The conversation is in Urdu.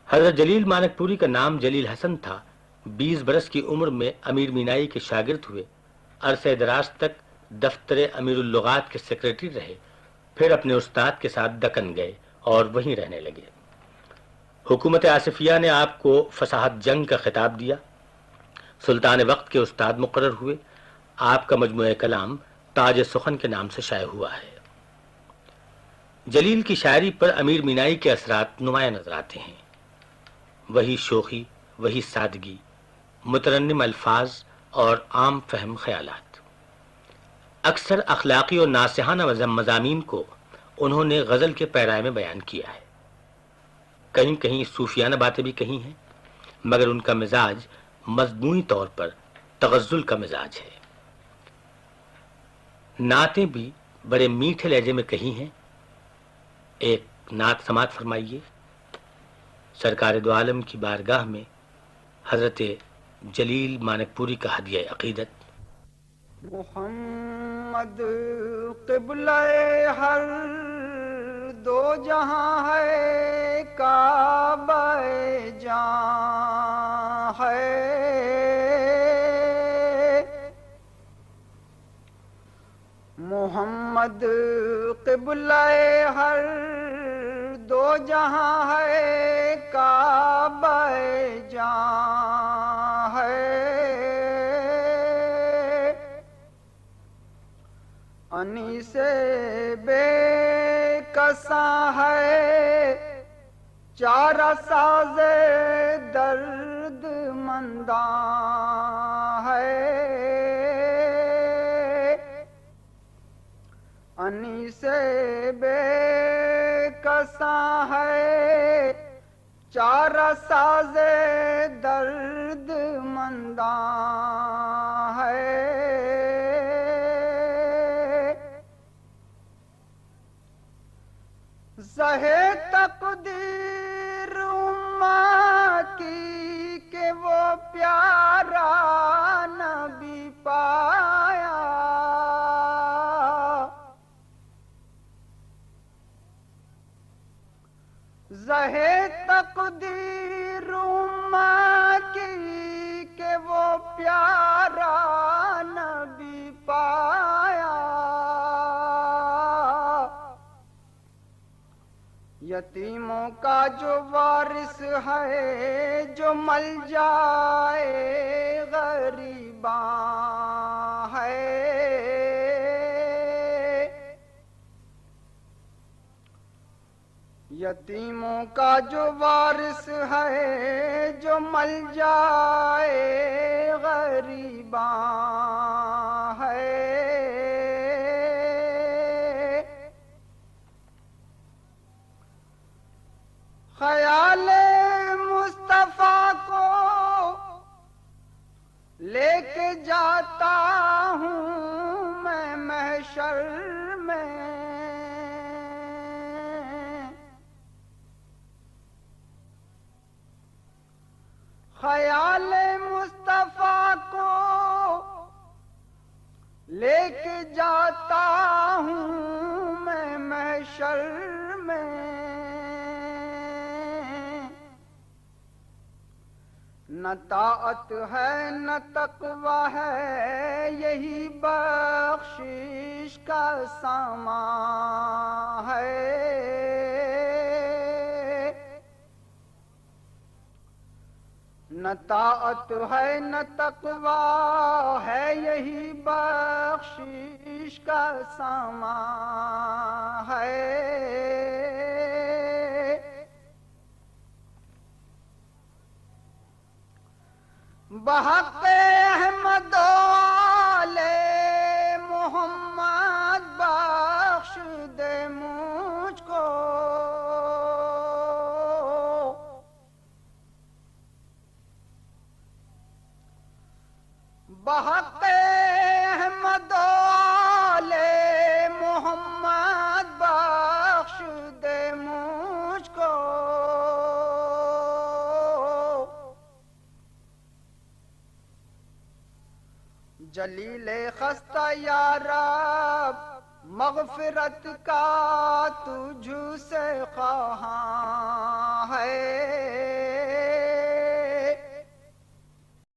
حضرت جلیل مانک پوری کا نام جلیل حسن تھا. 20 برس کی عمر میں امیر مینائی کے شاگرد ہوئے. عرصہ دراز تک دفتر امیر اللغات کے سیکرٹری رہے. پھر اپنے استاد کے ساتھ دکن گئے اور وہیں رہنے لگے. حکومت آصفیہ نے آپ کو فصاحت جنگ کا خطاب دیا. سلطان وقت کے استاد مقرر ہوئے. آپ کا مجموعہ کلام تاج سخن کے نام سے شائع ہوا ہے. جلیل کی شاعری پر امیر مینائی کے اثرات نمایاں نظر آتے ہیں. وہی شوخی، وہی سادگی، مترنم الفاظ اور عام فہم خیالات. اکثر اخلاقی اور ناصحانہ مضامین کو انہوں نے غزل کے پیرائے میں بیان کیا ہے. کہیں کہیں صوفیانہ باتیں بھی کہی ہیں، مگر ان کا مزاج مجموعی طور پر تغزل کا مزاج ہے. نعتیں بھی بڑے میٹھے لہجے میں کہی ہیں. ایک نعت سماعت فرمائیے. سرکار دو عالم کی بارگاہ میں حضرت جلیل مانک پوری کا ہدیہ عقیدت. محمد قبلہ ہر دو جہاں ہے، کعبہ جاں ہے. محمد قبلہ ہر دو جہاں ہے، کعبہ جاں ہے. انی سے بے کساں ہے، چارہ ساز درد منداں ہے. انی سے بے کساں ہے، چارہ ساز درد منداں ہے. زہے تقدیر امت کی کہ وہ پیارا نبی پایا. زہے تقدیر امت کی کہ وہ پیارا نبی پایا. یتیموں کا جو وارث ہے، جو مل جائے غریباں ہے. یتیموں کا جو وارث ہے، جو مل جائے غریباں ہے. خیال مصطفیٰ کو لے کے جاتا ہوں میں محشر میں. خیال مصطفیٰ کو لے کے جاتا ہوں میں محشر میں. نہ طاعت ہے نہ تقویٰ ہے، یہی بخشش کا سامان ہے. نہ طاعت ہے نہ تقویٰ ہے، یہی بخشش کا سامان ہے. بحق احمد و آل محمد بخش دے مجھ کو. بحق احمد و آل محمد بخش دے مجھ کو. جلیل خستہ یا رب مغفرت کا تجھ سے خواہاں ہے.